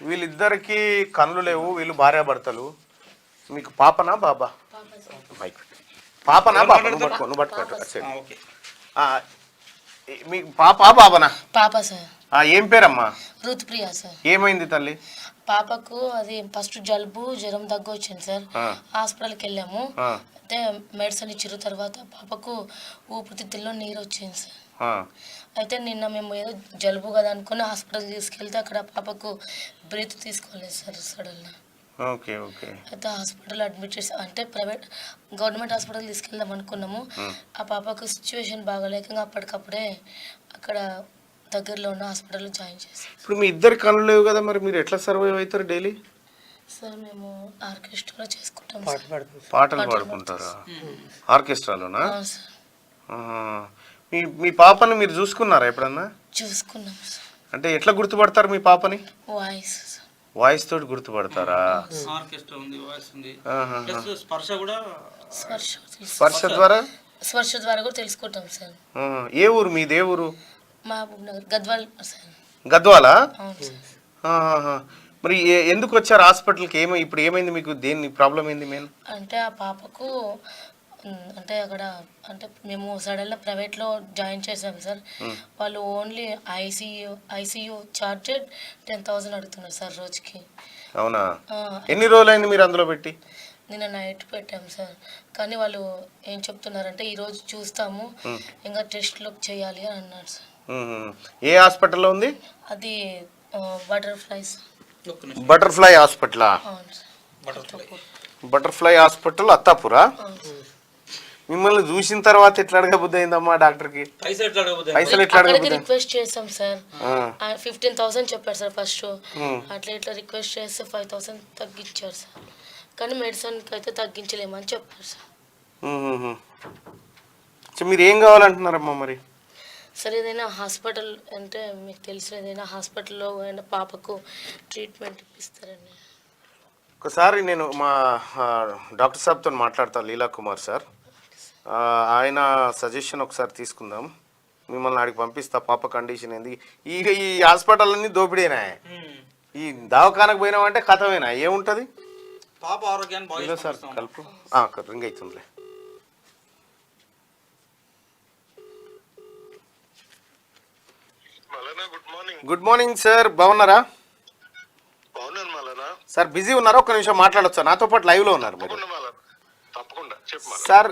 వీళ్ళిద్దరికి కళ్ళు లేవు, వీళ్ళు భార్యాభర్తలు. మీకు పాపనా బాబా? బైక్ పాపనా బాబా? నువ్వు పట్టుకోటు మీకు పాప బాబానా? పాప సార్. ఏం పేరమ్మా? ఋతుప్రియ సార్. ఏమైంది తల్లి? పాపకు అది ఫస్ట్ జలుబు జ్వరం దగ్గు వచ్చింది సార్. హాస్పిటల్కి వెళ్ళాము. అయితే మెడిసిన్ ఇచ్చిన తర్వాత పాపకు ఊపిరితిత్తుల్లో నీరు వచ్చింది సార్. అయితే నిన్న మేము ఏదో జలుబు కదా అనుకుని హాస్పిటల్కి తీసుకెళ్తే అక్కడ పాపకు బ్రీత్ తీసుకోలేదు సార్ సడన్గా. Okay okay. అయితే హాస్పిటల్ అడ్మిట్ చేసి అంటే ప్రైవేట్ గవర్నమెంట్ హాస్పిటల్ తీసుకెళ్దాం అనుకున్నాము. ఆ పాపకు సిచ్యువేషన్ బాగాలేక అప్పటికప్పుడే అక్కడ దగ్గరలో ఉన్న హాస్పిటల్లో జాయిన్ చేశాం. ఇప్పుడు మీ ఇద్దరు కళ్ళు లేవు కదా, మరి మీరు ఎట్లా సర్వైవ్ అవుతారు డైలీ? సార్ మేము ఆర్కెస్ట్రాలో చేసుకుంటాం. పాటలు పాడుకుంటారా ఆర్కెస్ట్రాలోనా? మీ మీ పాపని మీరు చూసుకున్నారా ఎప్పుడన్నా? చూసుకున్నాం సార్. అంటే ఎట్లా గుర్తుపడతారు మీ పాపని? వాయిస్ వాయిస్ తోటి గుర్తుపడతారా? ఆర్కెస్ట్రా ఉంది, వాయిస్ ఉంది, ప్లస్ స్పర్శ కూడా, స్పర్శ ద్వారా కూడా తెలుసుకుంటాం సార్. ఏ ఊరు మీది? ఏ ఊరు? మహబూబ్ నగర్, గద్వాల్ సార్. గద్వాలా? అవును సార్. మరి ఎందుకు వచ్చారు హాస్పిటల్కి? ఇప్పుడు ఏమైంది మీకు? దేని ప్రాబ్లం ఏంది మెయిన్? అంటే ఆ పాపకు అంటే అక్కడ అంటే మేము సడన్గా ప్రైవేట్లో జాయిన్ చేసాం సార్. వాళ్ళు ఓన్లీ ఐసీయూ చార్జెడ్ 10,000 అడుగుతున్నారు సార్ రోజుకి. అవునా? ఎన్ని రోజులైంది మీరు అందులో పెట్టి? నిన్న నైట్ పెట్టాం సార్. కానీ వాళ్ళు ఏం చెప్తున్నారంటే ఈరోజు చూస్తాము, ఇంకా టెస్ట్లో చేయాలి అని అన్నారు సార్. ఏ హాస్పిటల్లో ఉంది అది? Butterfly hospital. Butterfly hospital Attapur. మిమ్మల్ని చూసిన తర్వాత ఎట్లా అడగబుద్ధి అయిందమ్మా డాక్టర్కి? పైసలు ఎట్లా అడగబుద్ధి? రిక్వెస్ట్ చేసాం సార్. 15,000 చెప్పారు సార్ ఫస్ట్. అట్లా ఇట్లా రిక్వెస్ట్ చేస్తే 5,000 తగ్గించారు సార్. కానీ మెడిసిన్కి అయితే తగ్గించలేమని చెప్పారు సార్. మీరు ఏం కావాలంటున్నారమ్మా మరి? సార్ ఏదైనా హాస్పిటల్ అంటే మీకు తెలిసిన ఏదైనా హాస్పిటల్లో అయినా పాపకు ట్రీట్మెంట్ ఇప్పిస్తారండి. ఒకసారి నేను మా డాక్టర్ సాబ్తో మాట్లాడతాను, లీలా కుమార్ సార్. ఆయన సజెషన్ ఒకసారి తీసుకుందాం. మిమ్మల్ని ఆడికి పంపిస్తా. పాప కండిషన్ ఏంది? ఈ హాస్పిటల్ అన్ని దోపిడేనా? ఈ దవాఖానకు పోయినామంటే కథమేనా? ఏముంటుంది? పాప ఆరోగ్యాన్ని సార్ కలుపు రింగ్ అవుతుందిలే. గుడ్ మార్నింగ్ సార్, బాగున్నారా? సార్ బిజీ ఉన్నారా? ఒక్క నిమిషం మాట్లాడొచ్చా? నాతో పాటు లైవ్ లో ఉన్నారు మీరు. సార్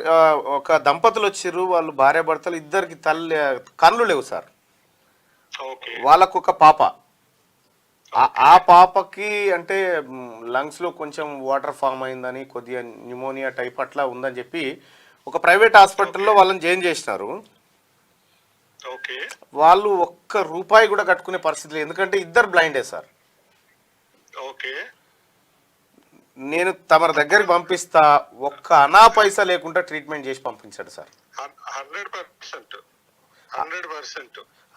ఒక దంపతులు వచ్చారు, వాళ్ళు భార్యాభర్తలు, ఇద్దరికి కళ్ళు లేవు సార్. వాళ్ళకు ఒక పాప. ఆ పాపకి అంటే లంగ్స్ లో కొంచెం వాటర్ ఫామ్ అయిందని, కొద్దిగా న్యూమోనియా టైప్ అట్లా ఉందని చెప్పి ఒక ప్రైవేట్ హాస్పిటల్లో వాళ్ళని జాయిన్ చేసినారు. వాళ్ళు ₹1 కూడా కట్టుకునే పరిస్థితి లేదు, ఎందుకంటే ఇద్దరు బ్లైండే సార్. నేను తమ దగ్గరికి పంపిస్తా, ఒక్క అనా పైసా లేకుండా ట్రీట్మెంట్ చేసి పంపించాడు సార్. 100%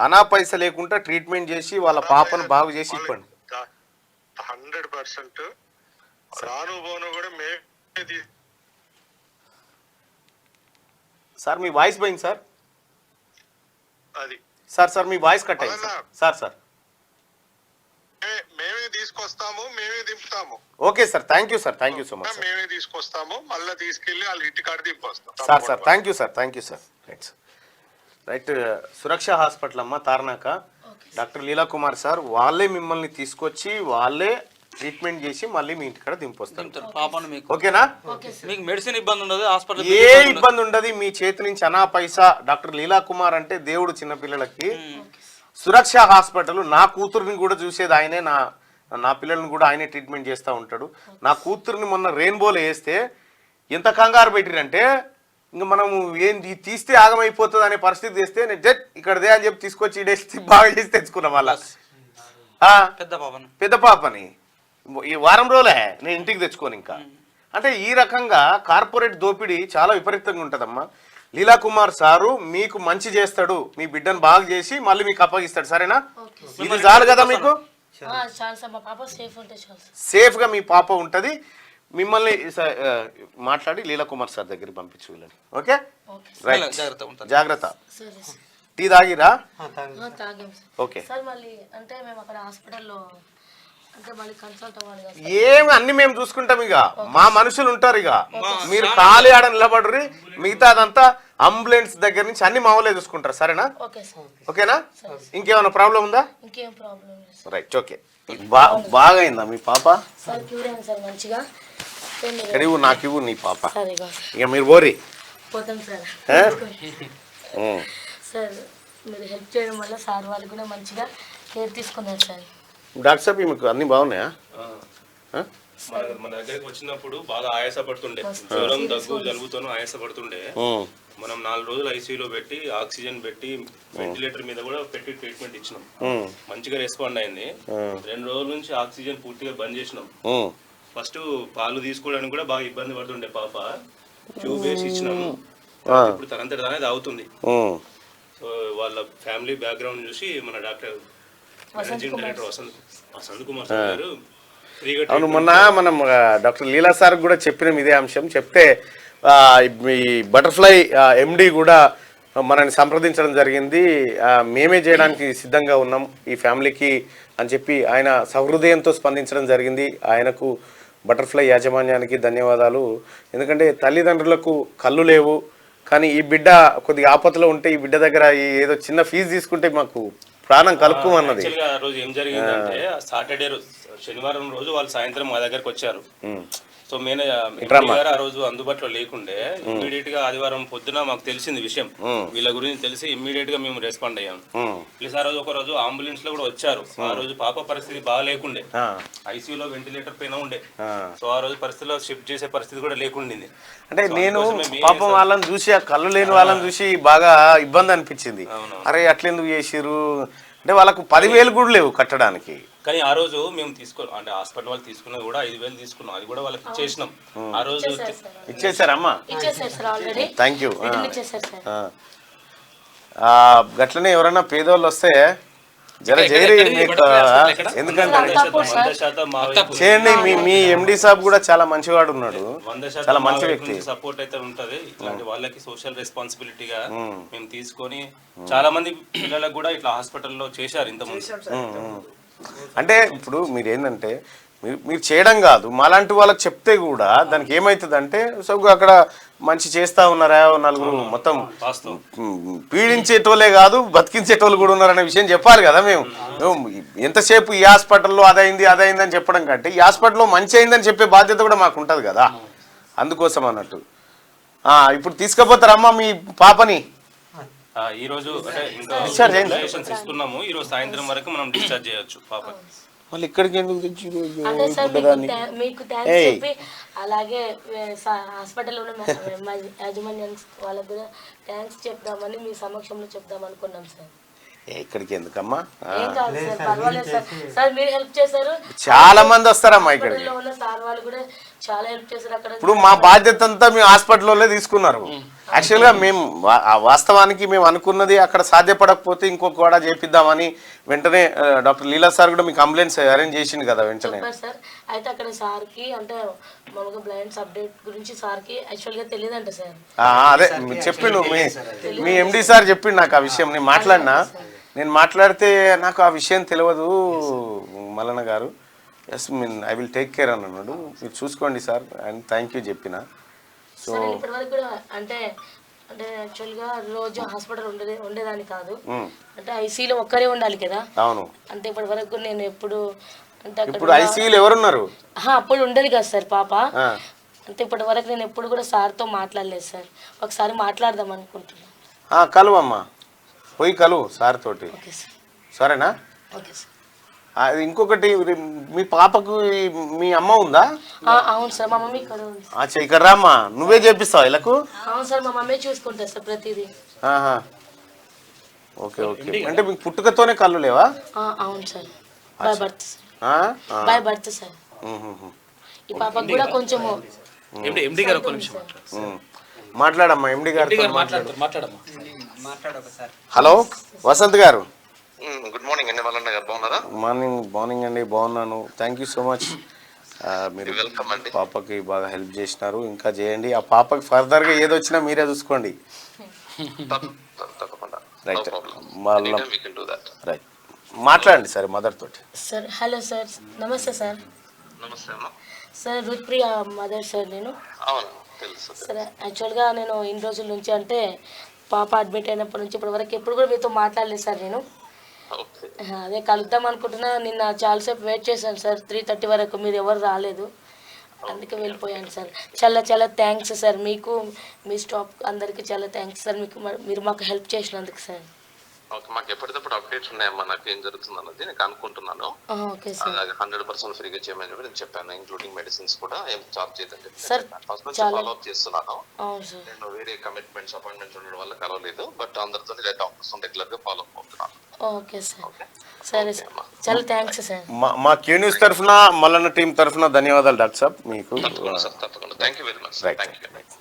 అనా పైసా లేకుండా ట్రీట్మెంట్ చేసి వాళ్ళ పాపను బాగు చేసి ఇవ్వండి. 100% సార్ మీ వాయిస్ పోయింది సార్. అది సార్ మీ వాయిస్ కట్ అయింది సార్. మేమే తీసుకొస్తాము, మేమే దింపుతాము. Okay sir, thank you sir, thank you so much. మేమే తీసుకొస్తాము, మళ్ళీ తీసుకెళ్లి వాళ్ళ ఇంటికాడ దింపొస్తాం sir. Thank you sir. Right. Suraksha hospital అమ్మ, తార్నాక. డాక్టర్ లీలా కుమార్ సార్ వాళ్ళే మిమ్మల్ని తీసుకొచ్చి వాళ్ళే ట్రీట్మెంట్ చేసి మళ్ళీ మీ ఇంటికాడ దింపొస్తారు. ఓకేనా? మీకు మెడిసిన్ ఇబ్బంది ఉండదు, హాస్పిటల్ ఏ ఇబ్బంది ఉండదు. మీ చేతి నుంచి అనా పైసా. డాక్టర్ లీలా కుమార్ అంటే దేవుడు చిన్నపిల్లలకి. సురక్ష హాస్పిటల్. నా కూతురుని కూడా చూసేది ఆయనే, నా పిల్లల్ని కూడా ఆయనే ట్రీట్మెంట్ చేస్తూ ఉంటాడు. నా కూతురుని మొన్న రెయిన్బోలో వేస్తే ఎంత కంగారు పెట్టిరంటే, ఇంకా మనము ఏంది తీస్తే ఆగమైపోతుంది అనే పరిస్థితి తెస్తే నేను ఇక్కడదే అని చెప్పి తీసుకొచ్చి ఇడేసి బాగా చేసి తెచ్చుకున్నాం. మళ్ళా పెద్ద పాపని ఈ వారం రోజులే నేను ఇంటికి తెచ్చుకోను ఇంకా. అంటే ఈ రకంగా కార్పొరేట్ దోపిడీ చాలా విపరీతంగా ఉంటుందమ్మా. లీలా కుమార్ సారు మీకు మంచి చేస్తాడు, మీ బిడ్డను బాగా చేసి మళ్ళీ మీకు అప్పగిస్తాడు. సరేనా? ఇది చాలు కదా మీకు? సేఫ్ గా మీ పాప ఉంటది. మిమ్మల్ని మాట్లాడి లీలా కుమార్ సార్ దగ్గరికి పంపించు వీళ్ళని. ఓకే, రైట్, జాగ్రత్త. టీ తాగిరా? ఓకే. సార్ మళ్ళీ అంటే మేము అక్కడ హాస్పిటల్లో అంటే మళ్ళీ కన్సల్ట్ అవ్వాలి కదా సార్. ఏమి అన్ని మేము చూసుకుంటాం, ఇక మా మనుషులు ఉంటారు, ఇక మీరు ఖాళీ ఆడ నిలబడ్రి, మిగతా అదంతా అంబులెన్స్ దగ్గర నుంచి అన్ని మామూలే చూసుకుంటారు. సరేనా? Okay sir. ఓకేనా? ఇంకేమైనా ప్రాబ్లం ఉందా? ఇంకేం ప్రాబ్లం లేదు సార్. Right, okay. బాగా అయిందా మీ పాప? సార్ క్యూర్ అయింది సార్ మంచిగా. ఇవ్వు, నాకు ఇవ్వు నీ పాప. సార్ ఇగో ఇక మీరు పోరి. పోతాం సార్. ఉం. సార్ మీరు హెల్ప్ చేయడం వల్ల సార్ వాళ్ళు కూడా మంచిగా కేర్ తీసుకున్నారు సార్. డాక్టర్ సాబ్ మీకు అన్ని బాగున్నాయా? మన దగ్గరికి వచ్చినప్పుడు బాగా ఆయాసపడుతుండే, జ్వరం దగ్గు జలుబుతోనూ ఆయాసపడుతుండే. మనం 4 రోజులు ఐసీయూలో పెట్టి ఆక్సిజన్ పెట్టి వెంటిలేటర్ మీద కూడా పెట్టి ట్రీట్మెంట్ ఇచ్చినాం. మంచిగా రెస్పాండ్ అయింది. 2 రోజుల నుంచి ఆక్సిజన్ పూర్తిగా బంద్ చేసినాం. ఫస్ట్ పాలు తీసుకోవడానికి కూడా బాగా ఇబ్బంది పడుతుండే పాప, ట్యూబ్ వేసి ఇచ్చినాము. ఇప్పుడు తనంతట తానే తాగుతుంది. సో వాళ్ళ ఫ్యామిలీ బ్యాక్గ్రౌండ్ చూసి మన doctor managing director Vasant Kumar sir గారు అవును, మొన్న మనం డాక్టర్ లీలా సార్ కూడా చెప్పినాం ఇదే అంశం. చెప్తే ఈ బటర్ఫ్లై ఎండి కూడా మనల్ని సంప్రదించడం జరిగింది. మేమే చేయడానికి సిద్ధంగా ఉన్నాం ఈ ఫ్యామిలీకి అని చెప్పి ఆయన సహృదయంతో స్పందించడం జరిగింది. ఆయనకు బటర్ఫ్లై యాజమాన్యానికి ధన్యవాదాలు. ఎందుకంటే తల్లిదండ్రులకు కళ్ళు లేవు, కానీ ఈ బిడ్డ కొద్దిగా ఆపదలో ఉంటే ఈ బిడ్డ దగ్గర ఏదో చిన్న ఫీజు తీసుకుంటే మాకు ప్రాణం కలుపుకోమన్నది. ఆ రోజు ఏం జరిగిందంటే సాటర్డే శనివారం రోజు వాళ్ళు సాయంత్రం మా దగ్గరకు వచ్చారు. సో గారు ఆ రోజు అందుబాటులో లేకుండే ఇమ్మీడియట్ గా ఆదివారం పొద్దున మాకు తెలిసింది విషయం, వీళ్ళ గురించి తెలిసి ఇమ్మీడియట్ గా మేము రెస్పాండ్ అయ్యాం. ప్లస్ ఆ రోజు ఒక రోజు అంబులెన్స్ లో కూడా వచ్చారు. ఆ రోజు పాప పరిస్థితి బాగా లేకుండే, ఐసీయూలో వెంటిలేటర్ పైన ఉండే. సో ఆ రోజు పరిస్థితిలో షిఫ్ట్ చేసే పరిస్థితి కూడా లేకుండింది. అంటే నేను పాపం వాళ్ళని చూసి, ఆ కళ్ళు లేని వాళ్ళని చూసి బాగా ఇబ్బంది అనిపించింది. అరే అట్లెందుకు చేసిరు అంటే వాళ్ళకు 10,000 కూడా లేవు కట్టడానికి. కానీ ఆ రోజు మేము అంటే హాస్పిటల్ వాళ్ళు తీసుకున్నది కూడా 5,000 తీసుకున్నాం, అది కూడా వాళ్ళకి ఇచ్చేసినాం. ఆ రోజు ఇచ్చేసారమ్మా? Thank you. గట్లనే ఎవరైనా పేదోళ్ళు వస్తే జర చేరి, ఎందుకంటే చేయండి. మీ ఎండి సాబ్ కూడా చాలా మంచివాడు ఉన్నాడు, చాలా మంచి వ్యక్తి. సపోర్ట్ అయితే ఉంటది. ఇట్లాంటి వాళ్ళకి సోషల్ రెస్పాన్సిబిలిటీగా మేము తీసుకొని చాలా మంది పిల్లలకు కూడా ఇట్లా హాస్పిటల్లో చేశారు ఇంతకుముందు. అంటే ఇప్పుడు మీరు ఏంటంటే మీరు చేయడం కాదు, మాలాంటి వాళ్ళకి చెప్తే కూడా దానికి ఏమవుతుంది అంటే, సో అక్కడ మంచి చేస్తా ఉన్నారా, నలుగురు మొత్తం పీడించేటోళ్ళే కాదు బతికించేటోళ్ళు కూడా ఉన్నారనే విషయం చెప్పాలి కదా. మేము ఎంతసేపు ఈ హాస్పిటల్లో అదైంది అని చెప్పడం కంటే ఈ హాస్పిటల్లో మంచి అయిందని చెప్పే బాధ్యత కూడా మాకు ఉంటుంది కదా, అందుకోసం అన్నట్టు. ఇప్పుడు తీసుకుపోతారమ్మా మీ పాపని? ఈ రోజు ఇస్తున్నాము, ఈ రోజు సాయంత్రం వరకు మనం డిశ్చార్జ్ చేయొచ్చు పాప. వాళ్ళు ఇక్కడికి ఎందుకు తెచ్చి మీకు థ్యాంక్స్ చెప్పి, అలాగే హాస్పిటల్లో ఉన్న యాజమాన్యానికి వాళ్ళకి కూడా థ్యాంక్స్ చెప్దామని మీ సమక్షంలో చెప్దాం అనుకున్నాం సార్. ఇక్కడికి ఎందుకమ్మా? ఏం కాదు సార్, పర్వాలేదు సార్. సార్ మీరు హెల్ప్ చేశారు, చాలా మంది వస్తారమ్మా ఇక్కడికి. సార్ వాళ్ళు కూడా చాలా హెల్ప్ చేశారు. అక్కడ ఇప్పుడు మా బాధ్యత అంతా మేము హాస్పిటల్లో తీసుకున్నారు. యాక్చువల్గా మేము వాస్తవానికి మేము అనుకున్నది అక్కడ సాధ్యపడకపోతే ఇంకొక కూడా చేపిద్దామని వెంటనే డాక్టర్ లీలా సార్ కూడా మీకు అంబులెన్స్ అరేంజ్ చేసింది కదా వెంటనే. సార్ అయితే అక్కడ సార్కి అంటే మామూలుగా బ్లైండ్స్ అప్డేట్ గురించి సార్కి యాక్చువల్గా తెలియదంట సార్. అదే చెప్పిండు మీ ఎండి సార్ చెప్పిండు నాకు ఆ విషయం. నేను మాట్లాడితే నాకు ఆ విషయం తెలియదు మల్లన్న గారు. Yes I will take care అని అన్నాడు. మీరు చూసుకోండి సార్ అండ్ థ్యాంక్ యూ చెప్పిన. సో ఇప్పటివరకు కూడా అంటే యాక్చువల్గా రోజు హాస్పిటల్ ఉండేదాన్ని కాదు, అంటే ఐసీలో ఒక్కరే ఉండాలి కదా. అవును. అంటే ఇప్పటి వరకు నేను ఎప్పుడు అంటే ఇప్పుడు ఐసీలో ఎవరున్నారు? అప్పుడు ఉండదు కదా సార్ పాప. అంటే ఇప్పటి వరకు నేను ఎప్పుడు కూడా సార్తో మాట్లాడలేదు సార్. ఒకసారి మాట్లాడదాం అనుకుంటున్నాను. కలువమ్మా, పోయి కలువు సార్ తోటి. Okay sir. సరేనా? Okay sir. ఇంకొకటి, మీ పాపకు మీ అమ్మ ఉందా? అవును సార్, మా మమ్మీ ఇక్కడ ఉంది. ఇక్కడ రామ్మా, నువ్వే చేపిస్తావు వీళ్ళకు? అవును సార్, మా మమ్మీ చూసుకుంటారు సార్ ప్రతిదీ. Okay okay. అంటే మీకు పుట్టుకతోనే కళ్ళు లేవా? అవును sir, by birth sir. By birth sir. ఈ పాపకు కూడా కొంచెము. మాట్లాడమ్మా ఎండి గారు. మాట్లాడమ్మా. హలో వసంత్ గారు. గుడ్ మార్నింగ్ అండి మల్లన్న గారు, బాగున్నారా? మార్నింగ్ అండి, బాగున్నాను. Thank you so much. మీరు వెల్కమ్ అండి. పాపకి బాగా హెల్ప్ చేసినారు, ఇంకా చేయండి. ఆ పాపకి ఫర్దర్గా ఏదొచ్చినా మీరే చూసుకోండి. తప్పకుండా. రైట్. రైట్. మాట్లాడండి సరే మదర్ తోటి. సార్ హలో సార్, నమస్తే సార్. నమస్తే అమ్మా. సార్ రుత్ప్రియ మదర్ సార్ నేను. అవును తెలుసు. సార్ యాక్చువల్గా నేను ఇన్ని రోజుల నుంచి అంటే పాప అడ్మిట్ అయినప్పటి నుంచి ఇప్పటి వరకు ఎప్పుడు కూడా మీతో మాట్లాడలేదు సార్ నేను. ఓకే. అదే కలుద్దాం అనుకుంటున్నా, నిన్న చాలాసేపు వెయిట్ చేశాను సార్, 3:30 వరకు మీరు ఎవరు రాలేదు, అందుకే వెళ్ళిపోయాను సార్. చాలా చాలా థ్యాంక్స్ సార్, మీకు మీ స్టాఫ్ అందరికీ చాలా థ్యాంక్స్ సార్, మీరు మాకు హెల్ప్ చేసినందుకు సార్. ఓకే, మాకు ఎప్పటికప్పుడు అప్డేట్స్ ఉన్నాయమ్మా, నాకు ఏం జరుగుతుంది అన్నది నేను అనుకుంటున్నాను. Okay sir. 100% ఫ్రీగా చేయమని చెప్పి నేను చెప్పాను, ఇంక్లూడింగ్ మెడిసిన్స్ కూడా ఏం చార్జ్ చేయదని చెప్పి సార్, ఫస్ట్ నుంచి చాలా- ఫాలో అప్ చేస్తున్నాను. అవును సార్. నేను వేరే కమిట్మెంట్స్ అపాయింట్మెంట్స్ ఉండడం వల్ల కలవలేదు, బట్ అందరితో డాక్టర్స్ రెగ్యులర్ గా ఫాలో అప్ అవుతున్నాను. Okay sir. సరే సార్, చాలా థ్యాంక్స్ సార్. మా క్యూ న్యూస్ తరఫున మల్లన్న టీం తరఫున ధన్యవాదాలు డాక్టర్ సాబ్ మీకు. తప్పకుండా సార్, తప్పకుండా. Thank you very much. Right. Thank you.